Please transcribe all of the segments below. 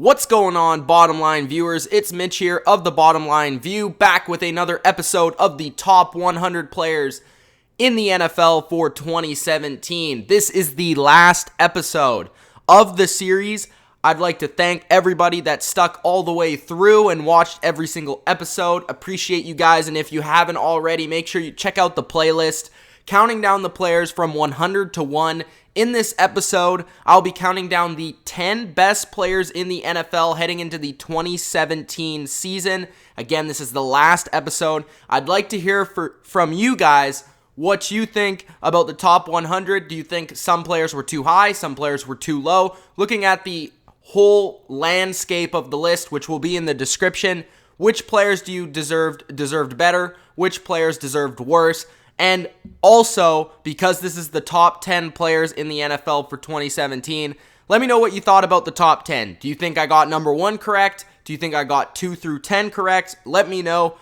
What's going on, Bottom Line viewers? It's Mitch here of The Bottom Line View, back with another episode of the top 100 players in the NFL for 2017. This is the last episode of the series. I'd like to thank everybody that stuck all the way through and watched every single episode. Appreciate you guys, and if you haven't already, make sure you check out the playlist, counting down the players from 100 to 1. In this episode, I'll be counting down the 10 best players in the NFL heading into the 2017 season. Again, this is the last episode. I'd like to hear from you guys what you think about the top 100. Do you think some players were too high, some players were too low? Looking at the whole landscape of the list, which will be in the description, which players do you deserved better? Which players deserved worse? And also, because this is the top 10 players in the NFL for 2017, let me know what you thought about the top 10. Do you think I got number 1 correct? Do you think I got 2 through 10 correct? Let me know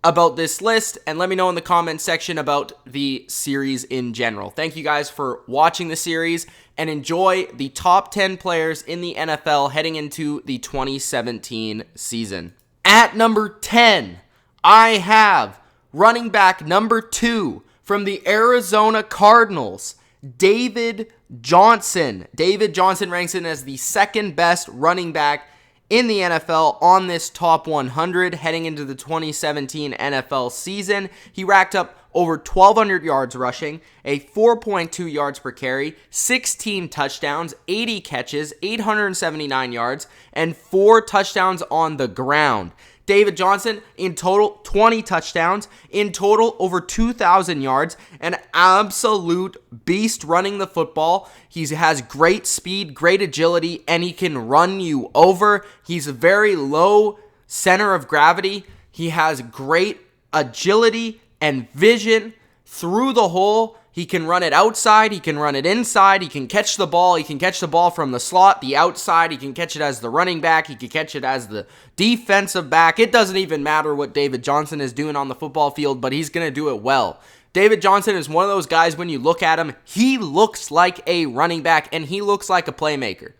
about this list, and let me know in the comments section about the series in general. Thank you guys for watching the series, and enjoy the top 10 players in the NFL heading into the 2017 season. At number 10, I have running back number 2 from the Arizona Cardinals, David Johnson. David Johnson ranks in as the second best running back in the NFL on this top 100 heading into the 2017 NFL season. He racked up over 1,200 yards rushing, a 4.2 yards per carry, 16 touchdowns, 80 catches, 879 yards, and 4 touchdowns on the ground. David Johnson, in total, 20 touchdowns, in total, over 2,000 yards, an absolute beast running the football. He has great speed, great agility, and he can run you over. He's a very low center of gravity. He has great agility and vision through the hole. He can run it outside, he can run it inside, he can catch the ball from the slot, the outside, he can catch it as the running back, he can catch it as the defensive back. It doesn't even matter what David Johnson is doing on the football field, but he's going to do it well. David Johnson is one of those guys, when you look at him, he looks like a running back, and he looks like a playmaker.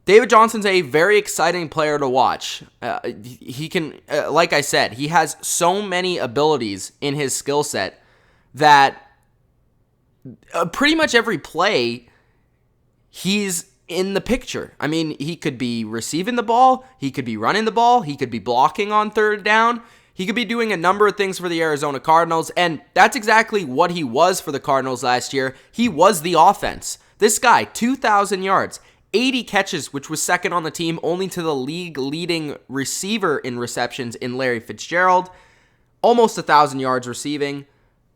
David Johnson's a very exciting player to watch. He can, like I said, he has so many abilities in his skill set that pretty much every play, he's in the picture. I mean, he could be receiving the ball, he could be running the ball, he could be blocking on third down, he could be doing a number of things for the Arizona Cardinals, and that's exactly what he was for the Cardinals last year. He was the offense. This guy, 2,000 yards, 80 catches, which was second on the team, only to the league-leading receiver in receptions in Larry Fitzgerald, almost 1,000 yards receiving,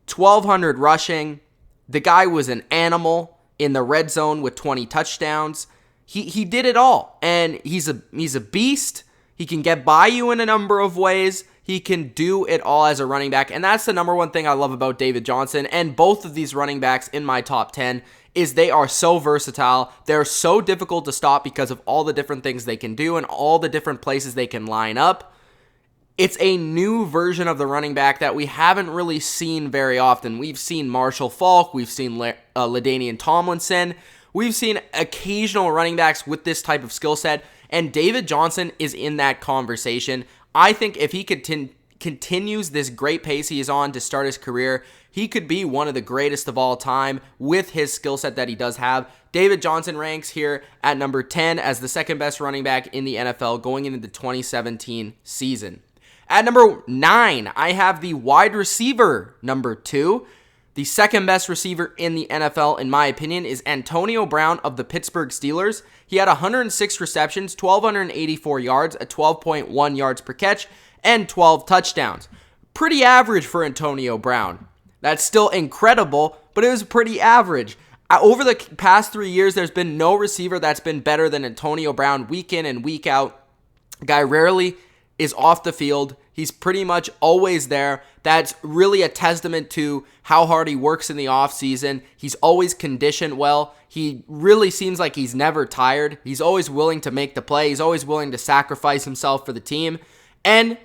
1,200 rushing. The guy was an animal in the red zone with 20 touchdowns. He did it all, and he's a beast. He can get by you in a number of ways. He can do it all as a running back, and that's the number one thing I love about David Johnson, and both of these running backs in my top 10 is they are so versatile. They're so difficult to stop because of all the different things they can do and all the different places they can line up. It's a new version of the running back that we haven't really seen very often. We've seen Marshall Faulk, we've seen LaDainian Tomlinson, we've seen occasional running backs with this type of skill set, and David Johnson is in that conversation. I think if he continues this great pace he is on to start his career, he could be one of the greatest of all time with his skill set that he does have. David Johnson ranks here at number 10 as the second best running back in the NFL going into the 2017 season. At number 9, I have the wide receiver number 2. The second best receiver in the NFL, in my opinion, is Antonio Brown of the Pittsburgh Steelers. He had 106 receptions, 1,284 yards, a 12.1 yards per catch, and 12 touchdowns. Pretty average for Antonio Brown. That's still incredible, but it was pretty average. Over the past 3 years, there's been no receiver that's been better than Antonio Brown week in and week out. Guy rarely is off the field. He's pretty much always there. That's really a testament to how hard he works in the offseason. He's always conditioned well. He really seems like he's never tired. He's always willing to make the play. He's always willing to sacrifice himself for the team. And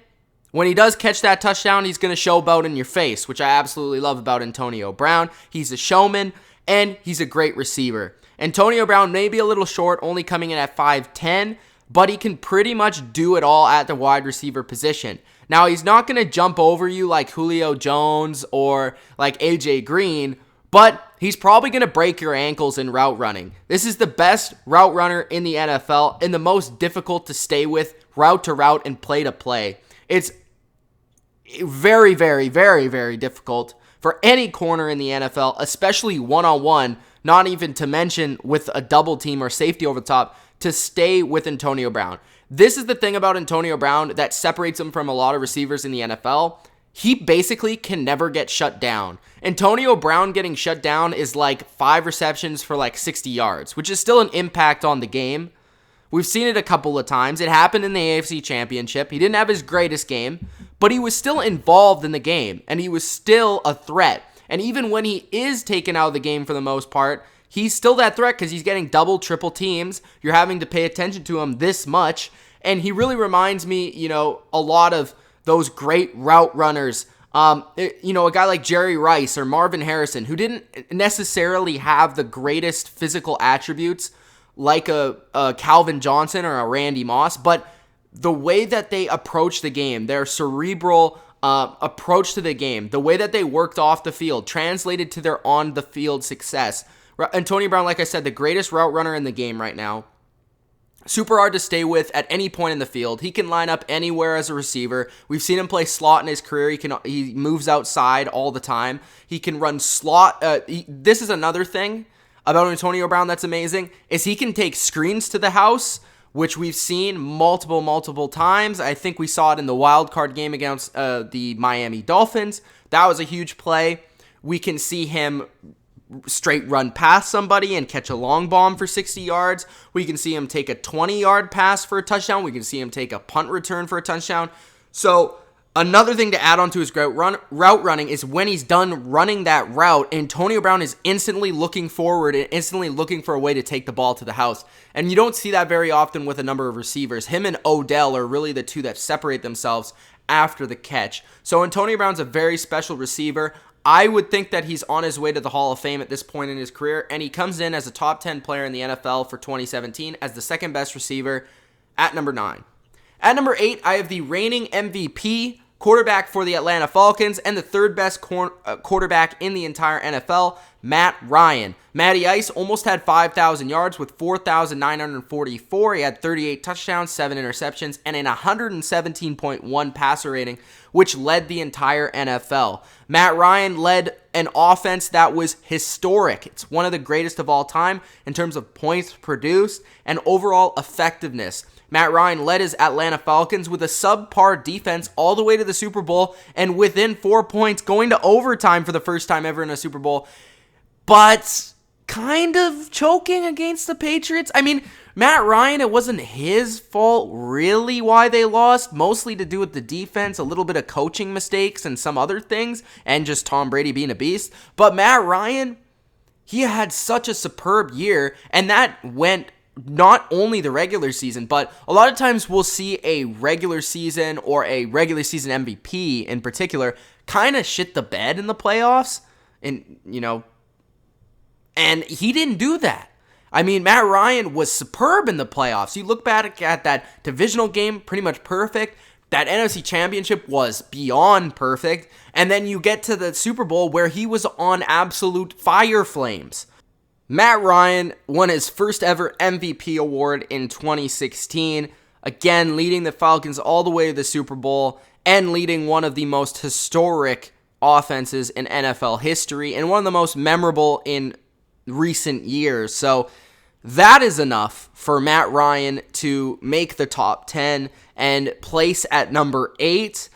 when he does catch that touchdown, he's going to showboat in your face, which I absolutely love about Antonio Brown. He's a showman, and he's a great receiver. Antonio Brown may be a little short, only coming in at 5'10", but he can pretty much do it all at the wide receiver position. Now, he's not going to jump over you like Julio Jones or like AJ Green, but he's probably going to break your ankles in route running. This is the best route runner in the NFL and the most difficult to stay with route to route and play to play. It's very, very, very, very difficult for any corner in the NFL, especially one-on-one, not even to mention with a double team or safety over the top, to stay with Antonio Brown. This is the thing about Antonio Brown that separates him from a lot of receivers in the NFL. He basically can never get shut down. Antonio Brown getting shut down is like 5 receptions for like 60 yards, which is still an impact on the game. We've seen it a couple of times. It happened in the AFC Championship. He didn't have his greatest game, but he was still involved in the game, and he was still a threat. And even when he is taken out of the game for the most part, he's still that threat because he's getting double, triple teams. You're having to pay attention to him this much. And he really reminds me, a lot of those great route runners. A guy like Jerry Rice or Marvin Harrison, who didn't necessarily have the greatest physical attributes like a Calvin Johnson or a Randy Moss, but the way that they approach the game, their cerebral approach to the game, the way that they worked off the field, translated to their on-the-field success. Antonio Brown, like I said, the greatest route runner in the game right now. Super hard to stay with at any point in the field. He can line up anywhere as a receiver. We've seen him play slot in his career. He moves outside all the time. He can run slot. This is another thing about Antonio Brown that's amazing, is he can take screens to the house, which we've seen multiple times. I think we saw it in the wild card game against the Miami Dolphins. That was a huge play. We can see him straight run past somebody and catch a long bomb for 60 yards. We can see him take a 20-yard pass for a touchdown. We can see him take a punt return for a touchdown. So another thing to add on to his route running is when he's done running that route, Antonio Brown is instantly looking forward and instantly looking for a way to take the ball to the house. And you don't see that very often with a number of receivers. Him and Odell are really the two that separate themselves after the catch. So Antonio Brown's a very special receiver. I would think that he's on his way to the Hall of Fame at this point in his career, and he comes in as a top 10 player in the NFL for 2017 as the second best receiver at number 9. At number 8, I have the reigning MVP, quarterback for the Atlanta Falcons, and the third best quarterback in the entire NFL, Matt Ryan. Matty Ice almost had 5,000 yards with 4,944. He had 38 touchdowns, 7 interceptions, and an 117.1 passer rating, which led the entire NFL. Matt Ryan led an offense that was historic. It's one of the greatest of all time in terms of points produced and overall effectiveness. Matt Ryan led his Atlanta Falcons with a subpar defense all the way to the Super Bowl and within 4 points going to overtime for the first time ever in a Super Bowl, but kind of choking against the Patriots. I mean, Matt Ryan, it wasn't his fault really why they lost, mostly to do with the defense, a little bit of coaching mistakes and some other things, and just Tom Brady being a beast. But Matt Ryan, he had such a superb year, and that went not only the regular season, but a lot of times we'll see a regular season or a regular season MVP in particular kind of shit the bed in the playoffs, and and he didn't do that. I mean, Matt Ryan was superb in the playoffs. You look back at that divisional game, pretty much perfect. That NFC Championship was beyond perfect. And then you get to the Super Bowl where he was on absolute fire flames. Matt Ryan won his first ever MVP award in 2016, again leading the Falcons all the way to the Super Bowl and leading one of the most historic offenses in NFL history and one of the most memorable in recent years. So that is enough for Matt Ryan to make the top 10 and place at number 8.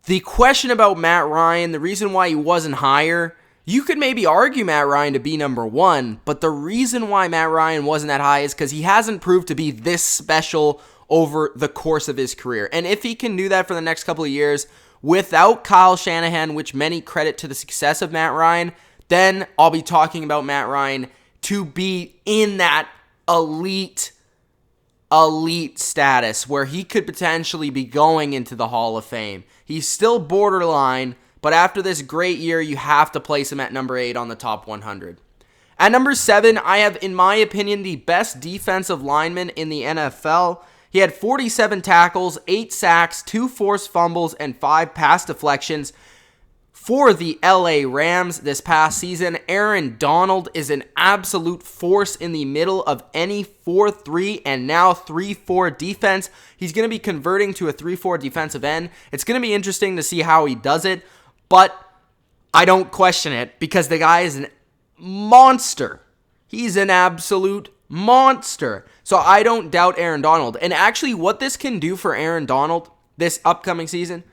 The question about Matt Ryan, the reason why he wasn't higher, you could maybe argue Matt Ryan to be number 1, but the reason why Matt Ryan wasn't that high is because he hasn't proved to be this special over the course of his career. And if he can do that for the next couple of years without Kyle Shanahan, which many credit to the success of Matt Ryan, then I'll be talking about Matt Ryan to be in that elite status where he could potentially be going into the Hall of Fame. He's still borderline, but after this great year, you have to place him at number 8 on the top 100. At number 7, I have, in my opinion, the best defensive lineman in the NFL. He had 47 tackles, 8 sacks, 2 forced fumbles, and 5 pass deflections for the LA Rams this past season. Aaron Donald is an absolute force in the middle of any 4-3 and now 3-4 defense. He's going to be converting to a 3-4 defensive end. It's going to be interesting to see how he does it, but I don't question it because the guy is an monster. He's an absolute monster. So I don't doubt Aaron Donald. And actually what this can do for Aaron Donald this upcoming season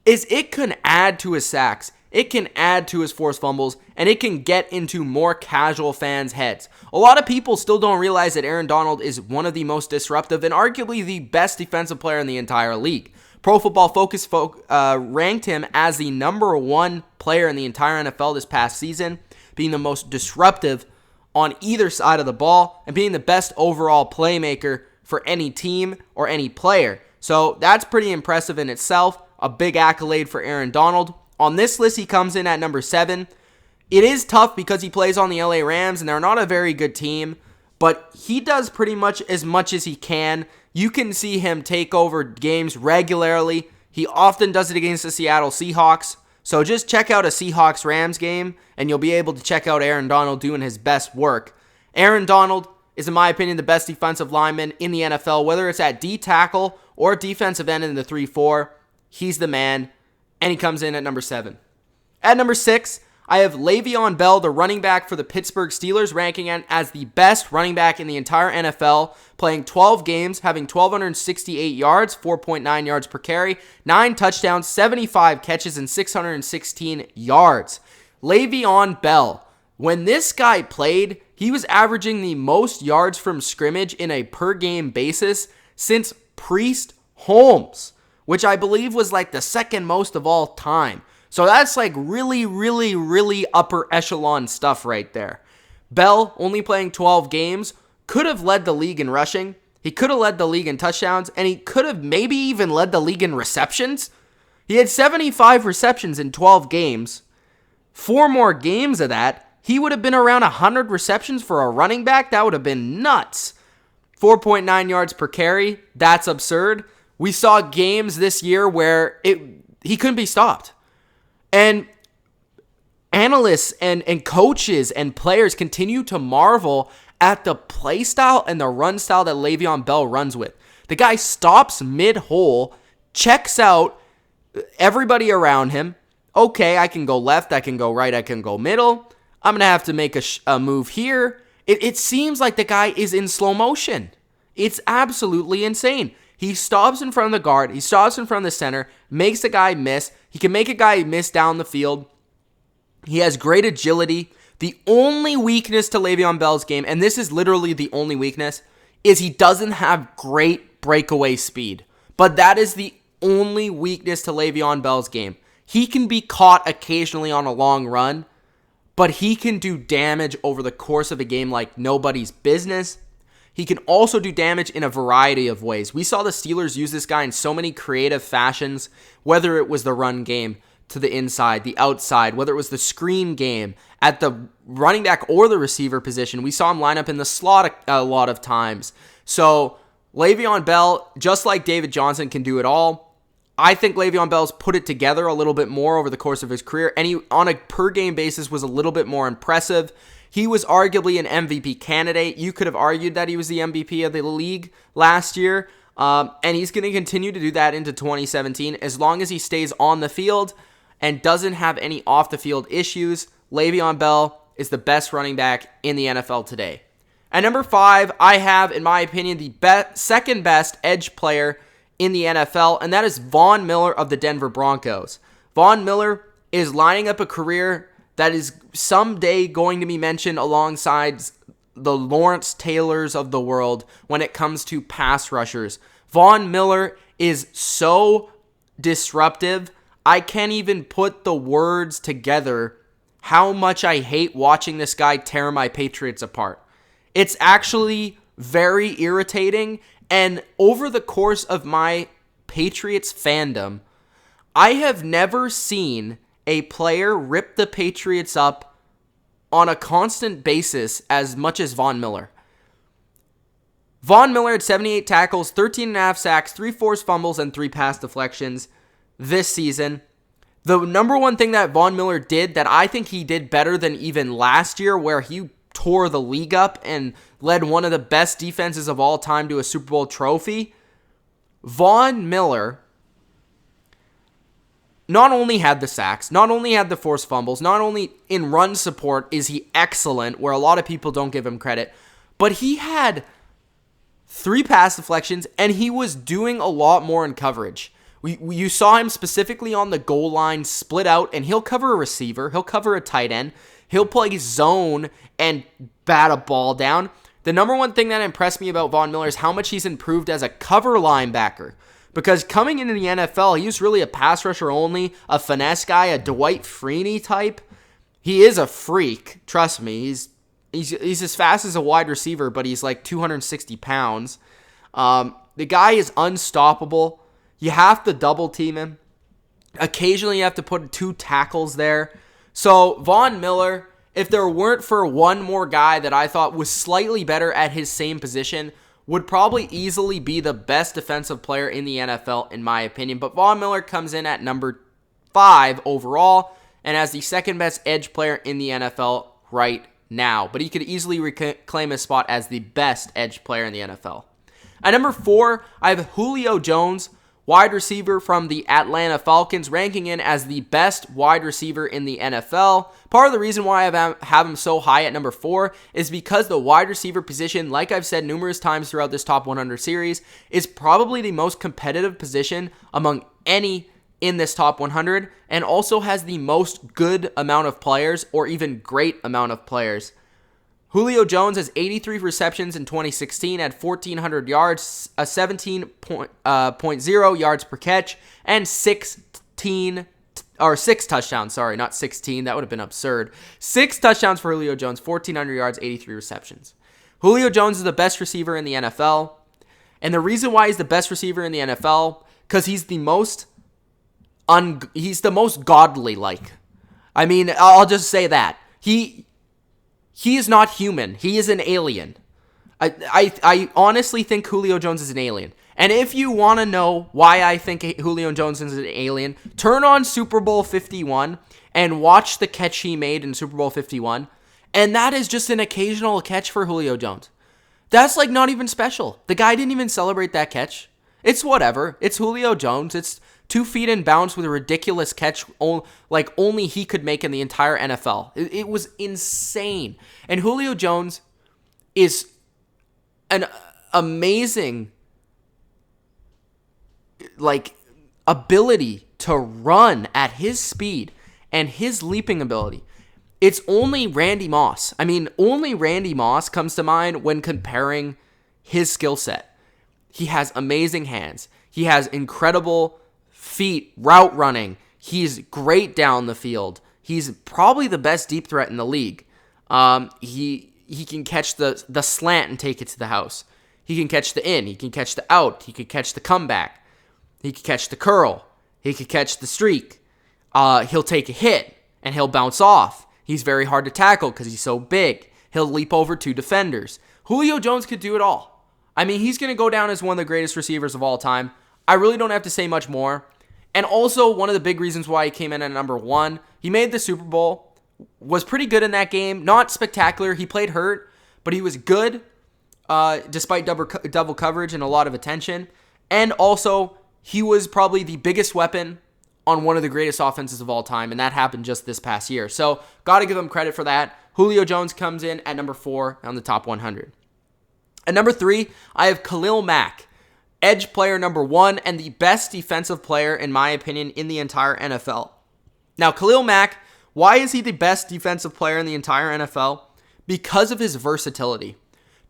is it can add to his sacks. It can add to his forced fumbles, and it can get into more casual fans' heads. A lot of people still don't realize that Aaron Donald is one of the most disruptive and arguably the best defensive player in the entire league. Pro Football Focus ranked him as the number 1 player in the entire NFL this past season, being the most disruptive on either side of the ball and being the best overall playmaker for any team or any player. So that's pretty impressive in itself. A big accolade for Aaron Donald. On this list, he comes in at number 7. It is tough because he plays on the LA Rams, and they're not a very good team, but he does pretty much as he can. You can see him take over games regularly. He often does it against the Seattle Seahawks. So just check out a Seahawks-Rams game, and you'll be able to check out Aaron Donald doing his best work. Aaron Donald is, in my opinion, the best defensive lineman in the NFL, whether it's at D tackle or defensive end in the 3-4. He's the man. And he comes in at number 7. At number 6, I have Le'Veon Bell, the running back for the Pittsburgh Steelers, ranking as the best running back in the entire NFL, playing 12 games, having 1,268 yards, 4.9 yards per carry, 9 touchdowns, 75 catches, and 616 yards. Le'Veon Bell, when this guy played, he was averaging the most yards from scrimmage in a per-game basis since Priest Holmes, which I believe was like the second most of all time. So that's like really, really, really upper echelon stuff right there. Bell, only playing 12 games, could have led the league in rushing. He could have led the league in touchdowns, and he could have maybe even led the league in receptions. He had 75 receptions in 12 games. 4 more games of that, he would have been around 100 receptions for a running back. That would have been nuts. 4.9 yards per carry, that's absurd. We saw games this year where he couldn't be stopped. And analysts and coaches and players continue to marvel at the play style and the run style that Le'Veon Bell runs with. The guy stops mid-hole, checks out everybody around him. Okay, I can go left, I can go right, I can go middle. I'm going to have to make a move here. It seems like the guy is in slow motion. It's absolutely insane. He stops in front of the guard. He stops in front of the center, makes the guy miss. He can make a guy miss down the field. He has great agility. The only weakness to Le'Veon Bell's game, and this is literally the only weakness, is he doesn't have great breakaway speed. But that is the only weakness to Le'Veon Bell's game. He can be caught occasionally on a long run, but he can do damage over the course of a game like nobody's business. He can also do damage in a variety of ways. We saw the Steelers use this guy in so many creative fashions, whether it was the run game to the inside, the outside, whether it was the screen game at the running back or the receiver position. We saw him line up in the slot a lot of times. So Le'Veon Bell, just like David Johnson, can do it all. I think Le'Veon Bell's put it together a little bit more over the course of his career, and he, on a per-game basis, was a little bit more impressive. He was arguably an MVP candidate. You could have argued that he was the MVP of the league last year, and he's going to continue to do that into 2017 as long as he stays on the field and doesn't have any off-the-field issues. Le'Veon Bell is the best running back in the NFL today. At number 5, I have, in my opinion, the second best edge player in the NFL, and that is Von Miller of the Denver Broncos. Von Miller is lining up a career that is someday going to be mentioned alongside the Lawrence Taylors of the world when it comes to pass rushers. Von Miller is so disruptive, I can't even put the words together how much I hate watching this guy tear my Patriots apart. It's actually very irritating, and over the course of my Patriots fandom, I have never seen a player rip the Patriots up on a constant basis as much as Von Miller. Von Miller had 78 tackles, 13.5 sacks, 3 forced fumbles, and 3 pass deflections this season. The number one thing that Von Miller did that I think he did better than even last year, where he tore the league up and led one of the best defenses of all time to a Super Bowl trophy, Von Miller not only had the sacks, not only had the forced fumbles, not only in run support is he excellent, where a lot of people don't give him credit, but he had 3 pass deflections, and he was doing a lot more in coverage. You saw him specifically on the goal line split out, and he'll cover a receiver, he'll cover a tight end, he'll play zone and bat a ball down. The number one thing that impressed me about Von Miller is how much he's improved as a cover linebacker. Because coming into the NFL, he was really a pass rusher only, a finesse guy, a Dwight Freeney type. He is a freak, trust me. He's as fast as a wide receiver, but he's like 260 pounds. The guy is unstoppable. You have to double team him. Occasionally you have to put 2 tackles there. So Von Miller, if there weren't for one more guy that I thought was slightly better at his same position, would probably easily be the best defensive player in the NFL in my opinion. But Von Miller comes in at number 5 overall and as the second best edge player in the NFL right now. But he could easily reclaim his spot as the best edge player in the NFL. At number 4, I have Julio Jones, wide receiver from the Atlanta Falcons, ranking in as the best wide receiver in the NFL. Part of the reason why I have him so high at number 4 is because the wide receiver position, like I've said numerous times throughout this Top 100 series, is probably the most competitive position among any in this Top 100, and also has the most good amount of players, or even great amount of players. Julio Jones has 83 receptions in 2016 at 1,400 yards, a 17.0 yards per catch, and 6 touchdowns. Sorry, not 16. That would have been absurd. 6 touchdowns for Julio Jones, 1,400 yards, 83 receptions. Julio Jones is the best receiver in the NFL, and the reason why he's the best receiver in the NFL, because he's the most godly-like. I mean, I'll just say that. He is not human. He is an alien. I honestly think Julio Jones is an alien. And if you want to know why I think Julio Jones is an alien, turn on Super Bowl 51 and watch the catch he made in Super Bowl 51. And that is just an occasional catch for Julio Jones. That's like not even special. The guy didn't even celebrate that catch. It's whatever. It's Julio Jones. It's 2 feet in bounds with a ridiculous catch like only he could make in the entire NFL. It was insane. And Julio Jones is an amazing ability to run at his speed and his leaping ability. It's only Randy Moss. I mean, only Randy Moss comes to mind when comparing his skill set. He has amazing hands. He has incredible feet, route running. He's great down the field. He's probably the best deep threat in the league. He can catch the slant and take it to the house. He can catch the in. He can catch the out. He can catch the comeback. He can catch the curl. He can catch the streak. He'll take a hit and he'll bounce off. He's very hard to tackle because he's so big. He'll leap over 2 defenders. Julio Jones could do it all. I mean, he's going to go down as one of the greatest receivers of all time. I really don't have to say much more. And also, one of the big reasons why he came in at number 1, he made the Super Bowl, was pretty good in that game. Not spectacular. He played hurt, but he was good despite double coverage and a lot of attention. And also, he was probably the biggest weapon on one of the greatest offenses of all time, and that happened just this past year. So, got to give him credit for that. Julio Jones comes in at number 4 on the top 100. At number 3, I have Khalil Mack, edge player number 1 and the best defensive player, in my opinion, in the entire NFL. Now, Khalil Mack, why is he the best defensive player in the entire NFL? Because of his versatility.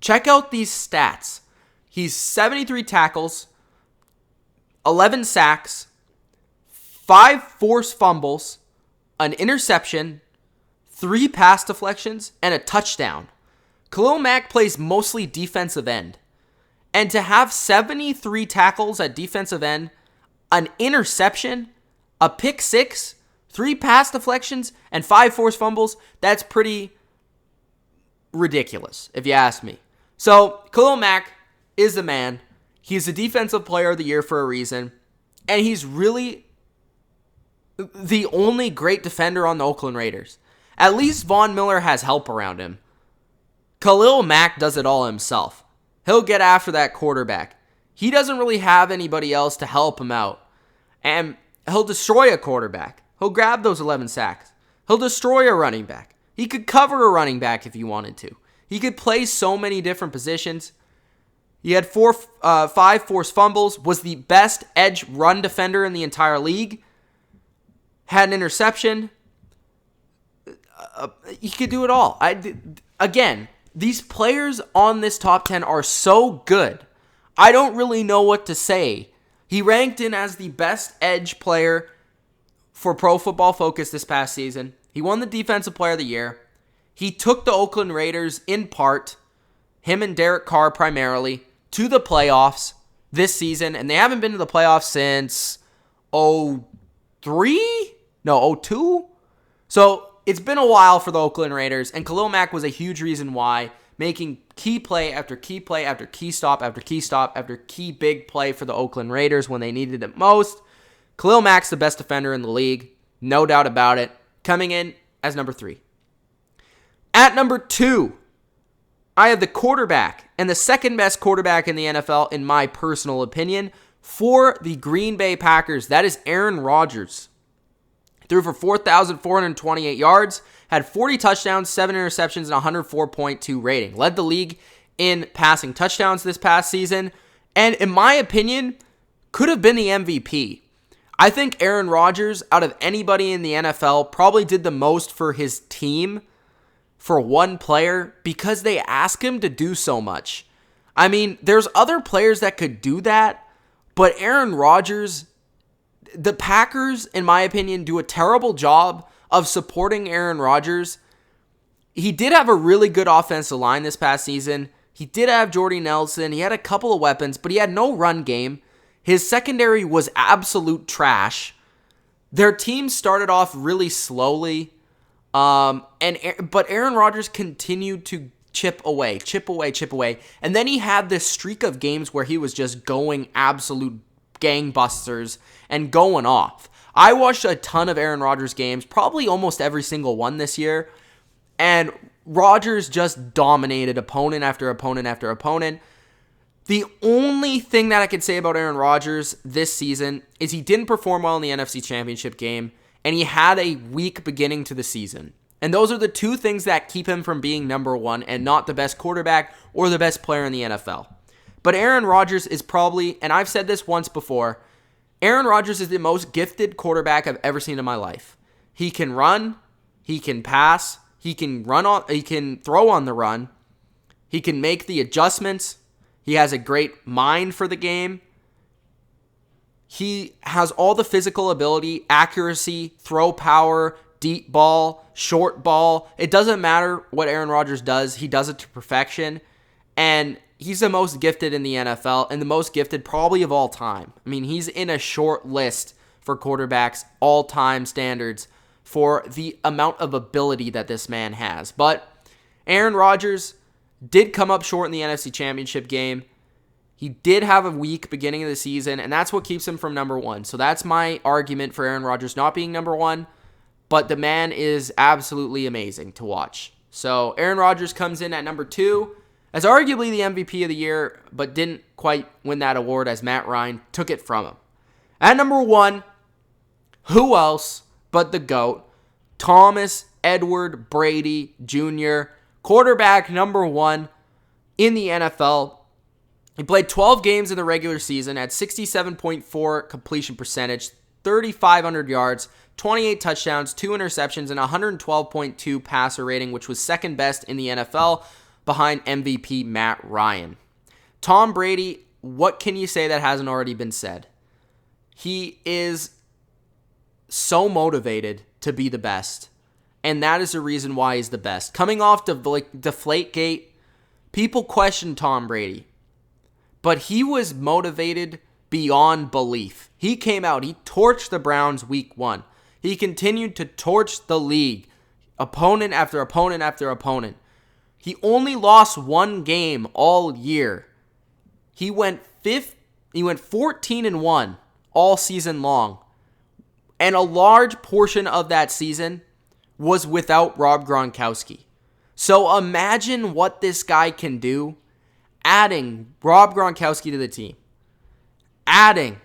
Check out these stats. He's 73 tackles, 11 sacks, 5 forced fumbles, an interception, 3 pass deflections, and a touchdown. Khalil Mack plays mostly defensive end. And to have 73 tackles at defensive end, an interception, a pick 6, 3 pass deflections, and 5 forced fumbles, that's pretty ridiculous, if you ask me. So, Khalil Mack is the man. He's the defensive player of the year for a reason. And he's really the only great defender on the Oakland Raiders. At least Von Miller has help around him. Khalil Mack does it all himself. He'll get after that quarterback. He doesn't really have anybody else to help him out. And he'll destroy a quarterback. He'll grab those 11 sacks. He'll destroy a running back. He could cover a running back if he wanted to. He could play so many different positions. He had 5 forced fumbles, was the best edge run defender in the entire league, had an interception. He could do it all. Again, these players on this top 10 are so good. I don't really know what to say. He ranked in as the best edge player for Pro Football Focus this past season. He won the Defensive Player of the Year. He took the Oakland Raiders, in part, him and Derek Carr primarily, to the playoffs this season. And they haven't been to the playoffs since 2003? No, 2002? So it's been a while for the Oakland Raiders. And Khalil Mack was a huge reason why, making key play after key play after key stop after key stop after key big play for the Oakland Raiders when they needed it most. Khalil Mack's the best defender in the league. No doubt about it. Coming in as number 3. At number 2, I have the quarterback, and the second best quarterback in the NFL, in my personal opinion, for the Green Bay Packers. That is Aaron Rodgers. Threw for 4,428 yards, had 40 touchdowns, 7 interceptions, and 104.2 rating. Led the league in passing touchdowns this past season, and in my opinion, could have been the MVP. I think Aaron Rodgers, out of anybody in the NFL, probably did the most for his team for one player because they ask him to do so much. I mean, there's other players that could do that, but Aaron Rodgers, the Packers, in my opinion, do a terrible job of supporting Aaron Rodgers. He did have a really good offensive line this past season. He did have Jordy Nelson. He had a couple of weapons, but he had no run game. His secondary was absolute trash. Their team started off really slowly, but Aaron Rodgers continued to chip away. And then he had this streak of games where he was just going absolute gangbusters and going off. I watched a ton of Aaron Rodgers games, probably almost every single one this year, and Rodgers just dominated opponent after opponent after opponent. The only thing that I could say about Aaron Rodgers this season is he didn't perform well in the NFC Championship game, and he had a weak beginning to the season. And those are the two things that keep him from being number 1 and not the best quarterback or the best player in the NFL. But Aaron Rodgers is probably, and I've said this once before, Aaron Rodgers is the most gifted quarterback I've ever seen in my life. He can run, he can pass, he can throw on the run, he can make the adjustments. He has a great mind for the game. He has all the physical ability, accuracy, throw power, deep ball, short ball. It doesn't matter what Aaron Rodgers does. He does it to perfection. And he's the most gifted in the NFL and the most gifted probably of all time. I mean, he's in a short list for quarterbacks, all-time standards, for the amount of ability that this man has. But Aaron Rodgers did come up short in the NFC Championship game. He did have a weak beginning of the season, and that's what keeps him from number 1. So that's my argument for Aaron Rodgers not being number 1, but the man is absolutely amazing to watch. So Aaron Rodgers comes in at number 2 as arguably the MVP of the year, but didn't quite win that award as Matt Ryan took it from him. At number 1, who else but the GOAT, Thomas Edward Brady Jr., quarterback number 1 in the NFL. He played 12 games in the regular season at 67.4 completion percentage, 3,500 yards, 28 touchdowns, 2 interceptions, and 112.2 passer rating, which was second best in the NFL behind MVP Matt Ryan. Tom Brady, what can you say that hasn't already been said? He is so motivated to be the best. And that is the reason why he's the best. Coming off Deflategate, people questioned Tom Brady. But he was motivated beyond belief. He came out. He torched the Browns week 1. He continued to torch the league. Opponent after opponent after opponent. He only lost one game all year. He went 14-1 all season long. And a large portion of that season was without Rob Gronkowski. So imagine what this guy can do, adding Rob Gronkowski to the team, adding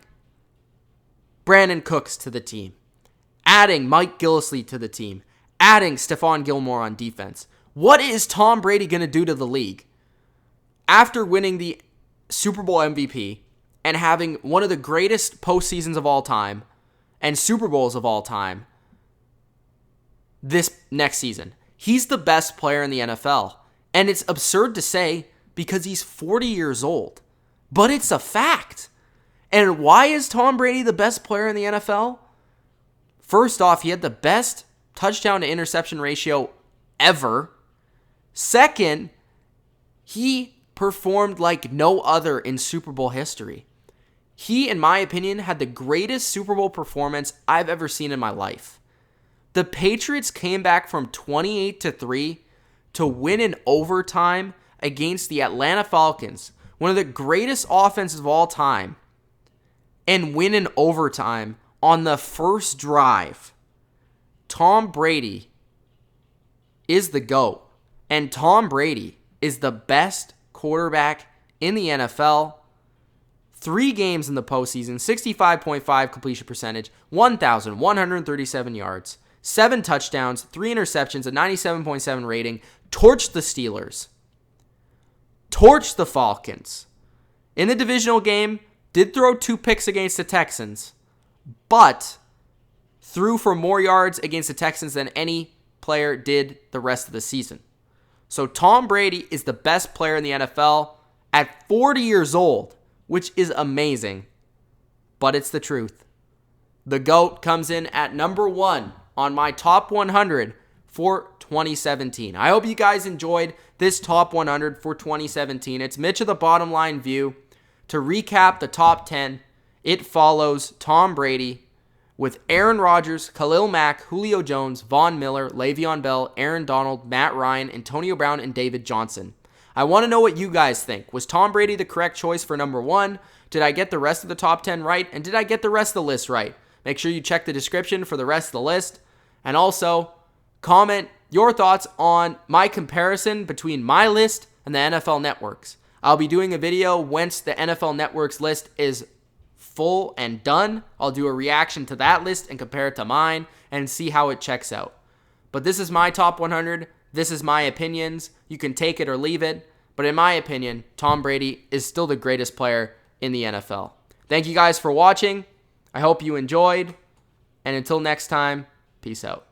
Brandon Cooks to the team, adding Mike Gillislee to the team, adding Stephon Gilmore on defense. What is Tom Brady going to do to the league? After winning the Super Bowl MVP and having one of the greatest postseasons of all time and Super Bowls of all time this next season. He's the best player in the NFL. And it's absurd to say because he's 40 years old. But it's a fact. And why is Tom Brady the best player in the NFL? First off, he had the best touchdown to interception ratio ever. Second, he performed like no other in Super Bowl history. He, in my opinion, had the greatest Super Bowl performance I've ever seen in my life. The Patriots came back from 28-3 to win in overtime against the Atlanta Falcons, one of the greatest offenses of all time, and win in overtime on the first drive. Tom Brady is the GOAT, and Tom Brady is the best quarterback in the NFL. 3 games in the postseason, 65.5 completion percentage, 1,137 yards, 7 touchdowns, 3 interceptions, a 97.7 rating, torched the Steelers, torched the Falcons. In the divisional game, did throw 2 picks against the Texans, but threw for more yards against the Texans than any player did the rest of the season. So Tom Brady is the best player in the NFL at 40 years old, which is amazing, but it's the truth. The GOAT comes in at number 1 on my top 100 for 2017. I hope you guys enjoyed this top 100 for 2017. It's Mitch of the Bottom Line View. To recap the top 10, it follows Tom Brady with Aaron Rodgers, Khalil Mack, Julio Jones, Von Miller, Le'Veon Bell, Aaron Donald, Matt Ryan, Antonio Brown, and David Johnson. I want to know what you guys think. Was Tom Brady the correct choice for number 1? Did I get the rest of the top 10 right? And did I get the rest of the list right? Make sure you check the description for the rest of the list. And also, comment your thoughts on my comparison between my list and the NFL Network's. I'll be doing a video once the NFL Network's list is full and done. I'll do a reaction to that list and compare it to mine and see how it checks out. But this is my top 100. This is my opinions. You can take it or leave it. But in my opinion, Tom Brady is still the greatest player in the NFL. Thank you guys for watching. I hope you enjoyed. And until next time, peace out.